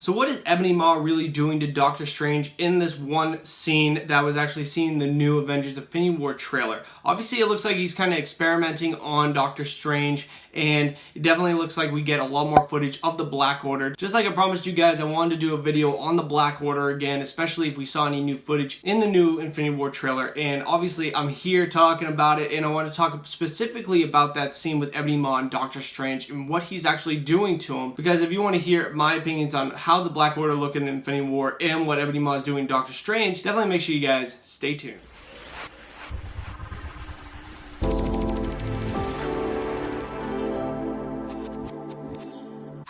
So what is Ebony Maw really doing to Doctor Strange in this one scene that was actually seen in the new Avengers Infinity War trailer? Obviously, it looks like he's kind of experimenting on Doctor Strange, and it definitely looks like we get a lot more footage of the Black Order. Just like I promised you guys, I wanted to do a video on the Black Order again, especially if we saw any new footage in the new Infinity War trailer. And obviously, I'm here talking about it, and I want to talk specifically about that scene with Ebony Maw and Doctor Strange and what he's actually doing to him. Because if you want to hear my opinions on how the Black Order look in the Infinity War and what Ebony Maw is doing to Doctor Strange, definitely make sure you guys stay tuned.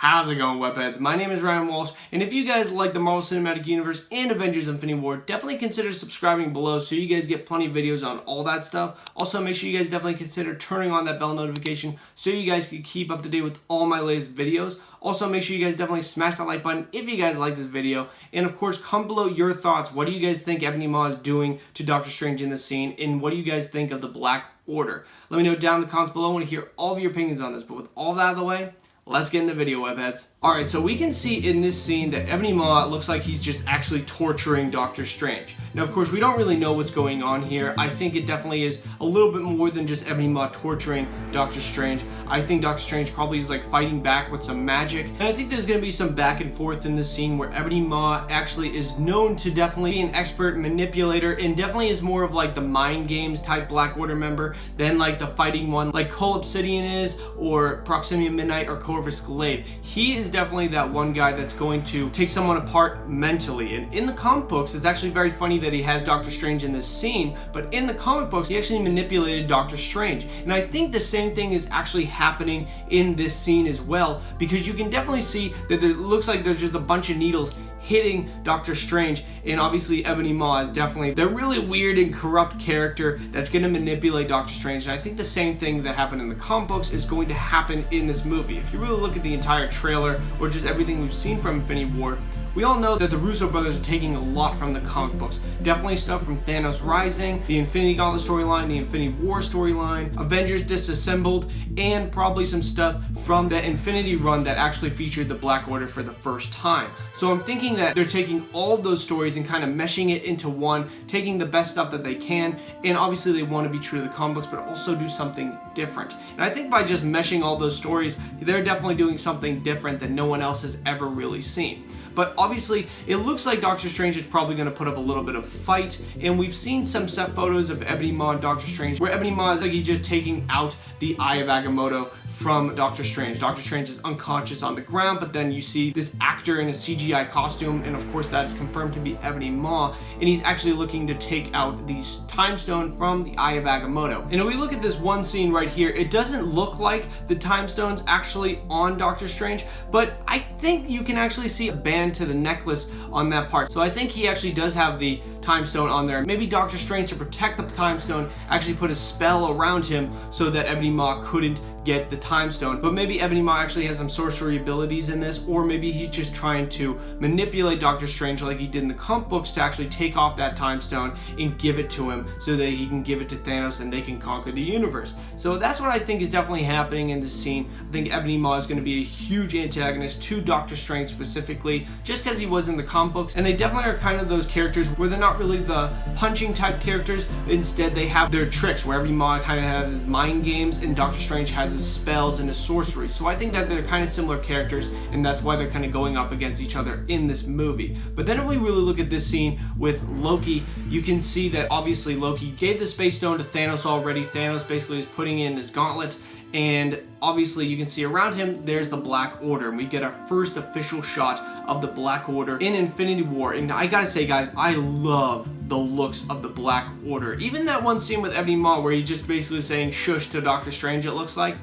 How's it going, Webheads? My name is Ryan Walsh, and if you guys like the Marvel Cinematic Universe and Avengers Infinity War, definitely consider subscribing below so you guys get plenty of videos on all that stuff. Also, make sure you guys definitely consider turning on that bell notification so you guys can keep up to date with all my latest videos. Also, make sure you guys definitely smash that like button if you guys like this video. And of course, comment below your thoughts. What do you guys think Ebony Maw is doing to Doctor Strange in this scene? And what do you guys think of the Black Order? Let me know down in the comments below. I want to hear all of your opinions on this. But with all that out of the way, let's get in the video, Webheads. Alright, so we can see in this scene that Ebony Maw looks like he's just actually torturing Doctor Strange. Now, of course, we don't really know what's going on here. I think it definitely is a little bit more than just Ebony Maw torturing Doctor Strange. I think Doctor Strange probably is like fighting back with some magic. And I think there's going to be some back and forth in this scene where Ebony Maw actually is known to definitely be an expert manipulator and definitely is more of like the mind games type Black Order member than like the fighting one like Cole Obsidian is, or Proximity Midnight, or Corvus Glaive. He is definitely that one guy that's going to take someone apart mentally. And in the comic books, it's actually very funny that he has Doctor Strange in this scene, but in the comic books, he actually manipulated Doctor Strange. And I think the same thing is actually happening in this scene as well, because you can definitely see that it looks like there's just a bunch of needles hitting Doctor Strange, and obviously Ebony Maw is definitely the really weird and corrupt character that's going to manipulate Doctor Strange. And I think the same thing that happened in the comic books is going to happen in this movie. If you really look at the entire trailer or just everything we've seen from Infinity War, we all know that the Russo brothers are taking a lot from the comic books. Definitely stuff from Thanos Rising, the Infinity Gauntlet storyline, the Infinity War storyline, Avengers Disassembled, and probably some stuff from the Infinity Run that actually featured the Black Order for the first time. So I'm thinking that they're taking all of those stories and kind of meshing it into one, taking the best stuff that they can, and obviously they want to be true to the comic books, but also do something different. And I think by just meshing all those stories, they're definitely doing something different that no one else has ever really seen. But obviously, it looks like Doctor Strange is probably going to put up a little bit of fight, and we've seen some set photos of Ebony Maw and Doctor Strange where Ebony Maw is like he's just taking out the Eye of Agamotto from Doctor Strange. Doctor Strange is unconscious on the ground, but then you see this actor in a CGI costume, and of course that is confirmed to be Ebony Maw, and he's actually looking to take out the Time Stone from the Eye of Agamotto. And if we look at this one scene right here, it doesn't look like the Time Stone's actually on Doctor Strange, but I think you can actually see a band to the necklace on that part. So I think he actually does have the Time Stone on there. Maybe Doctor Strange, to protect the Time Stone, actually put a spell around him so that Ebony Maw couldn't get the Time Stone. But maybe Ebony Maw actually has some sorcery abilities in this, or maybe he's just trying to manipulate Doctor Strange like he did in the comic books to actually take off that Time Stone and give it to him so that he can give it to Thanos and they can conquer the universe. So that's what I think is definitely happening in this scene. I think Ebony Maw is going to be a huge antagonist to Doctor Strange specifically, just because he was in the comic books. And they definitely are kind of those characters where they're not really the punching type characters. Instead, they have their tricks, where Ebony Maw kind of has his mind games and Doctor Strange has his spells and his sorcery. So I think that they're kind of similar characters, and that's why they're kind of going up against each other in this movie. But then if we really look at this scene with Loki, you can see that obviously Loki gave the Space Stone to Thanos already. Thanos basically is putting in his gauntlet, and obviously you can see around him there's the Black Order, and we get our first official shot of the Black Order in Infinity War. And I gotta say, guys, I love the looks of the Black Order. Even that one scene with Ebony Maw where he's just basically saying shush to Doctor Strange, it looks like,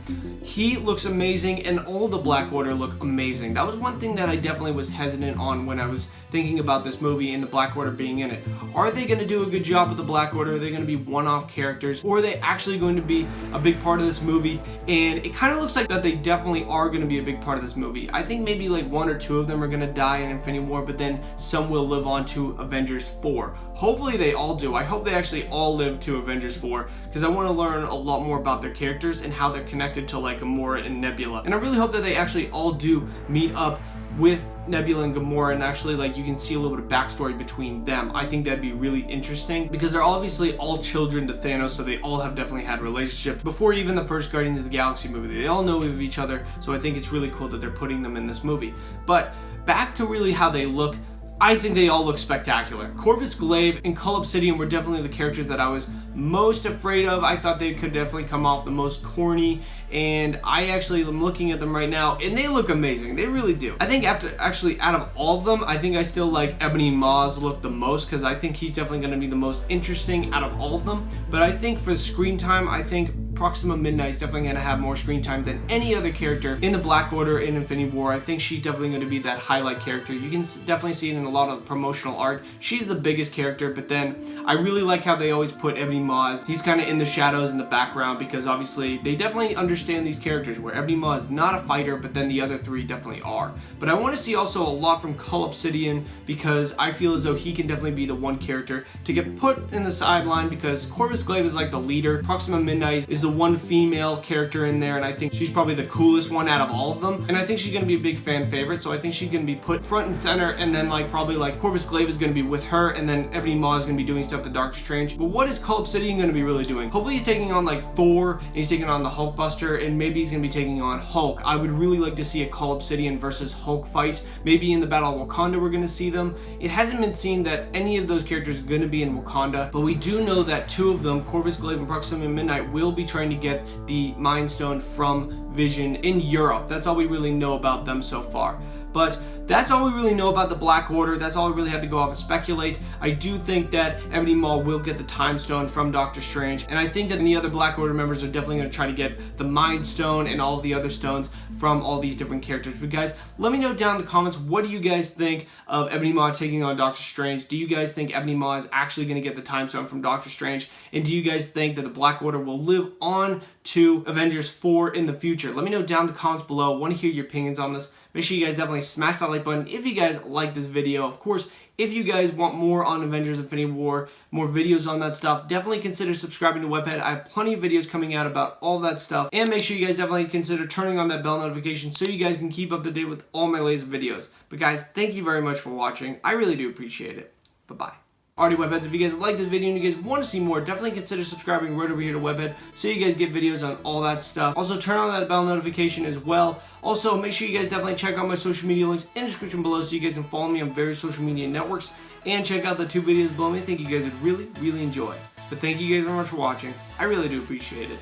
he looks amazing, and all the Black Order look amazing. That was one thing that I definitely was hesitant on when I was thinking about this movie and the Black Order being in it. Are they going to do a good job with the Black Order? Are they going to be one-off characters, or are they actually going to be a big part of this movie? And it kind of looks like that they definitely are going to be a big part of this movie. I think maybe like one or two of them are going to die in Infinity War, but then some will live on to Avengers 4. Hopefully they all do. I hope they actually all live to Avengers 4, because I want to learn a lot more about their characters and how they're connected to like Gamora and Nebula. And I really hope that they actually all do meet up with Nebula and Gamora, and actually like you can see a little bit of backstory between them. I think that'd be really interesting because they're obviously all children to Thanos, so they all have definitely had relationships before even the first Guardians of the Galaxy movie. They all know of each other, so I think it's really cool that they're putting them in this movie. But back to really how they look, I think they all look spectacular. Corvus Glaive and Cull Obsidian were definitely the characters that I was most afraid of. I thought they could definitely come off the most corny, and I actually am looking at them right now, and they look amazing. They really do. I think out of all of them, I think I still like Ebony Maw's look the most because I think he's definitely going to be the most interesting out of all of them. But I think for screen time, I think Proxima Midnight is definitely going to have more screen time than any other character in the Black Order in Infinity War. I think she's definitely going to be that highlight character. You can definitely see it in a lot of promotional art. She's the biggest character, but then I really like how they always put Ebony Maw as he's kind of in the shadows in the background, because obviously they definitely understand these characters where Ebony Maw is not a fighter, but then the other three definitely are. But I want to see also a lot from Cull Obsidian because I feel as though he can definitely be the one character to get put in the sideline, because Corvus Glaive is like the leader. Proxima Midnight is the one female character in there, and I think she's probably the coolest one out of all of them, and I think she's going to be a big fan favorite, so I think she's going to be put front and center, and then like probably like Corvus Glaive is going to be with her, and then Ebony Maw is going to be doing stuff to Doctor Strange. But what is Cull Obsidian going to be really doing? Hopefully he's taking on like Thor, and he's taking on the Hulkbuster, and maybe he's going to be taking on Hulk. I would really like to see a Cull Obsidian versus Hulk fight. Maybe in the Battle of Wakanda we're going to see them. It hasn't been seen that any of those characters are going to be in Wakanda, but we do know that two of them, Corvus Glaive and Proxima Midnight, will be trying to get the Mind Stone from Vision in Europe. That's all we really know about them so far. But that's all we really know about the Black Order. That's all we really had to go off and speculate. I do think that Ebony Maw will get the Time Stone from Doctor Strange, and I think that the other Black Order members are definitely going to try to get the Mind Stone and all of the other stones from all these different characters. But guys, let me know down in the comments, what do you guys think of Ebony Maw taking on Doctor Strange? Do you guys think Ebony Maw is actually going to get the Time Stone from Doctor Strange? And do you guys think that the Black Order will live on to Avengers 4 in the future? Let me know down in the comments below. I want to hear your opinions on this. Make sure you guys definitely smash that like button if you guys like this video. Of course, if you guys want more on Avengers Infinity War, more videos on that stuff, definitely consider subscribing to Webhead. I have plenty of videos coming out about all that stuff. And make sure you guys definitely consider turning on that bell notification so you guys can keep up to date with all my latest videos. But guys, thank you very much for watching. I really do appreciate it. Bye-bye. Alrighty, Webheads, if you guys like this video and you guys want to see more, definitely consider subscribing right over here to Webhead so you guys get videos on all that stuff. Also, turn on that bell notification as well. Also, make sure you guys definitely check out my social media links in the description below so you guys can follow me on various social media networks and check out the 2 videos below me. I think you guys would really, really enjoy. But thank you guys very much for watching. I really do appreciate it.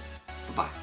Bye-bye.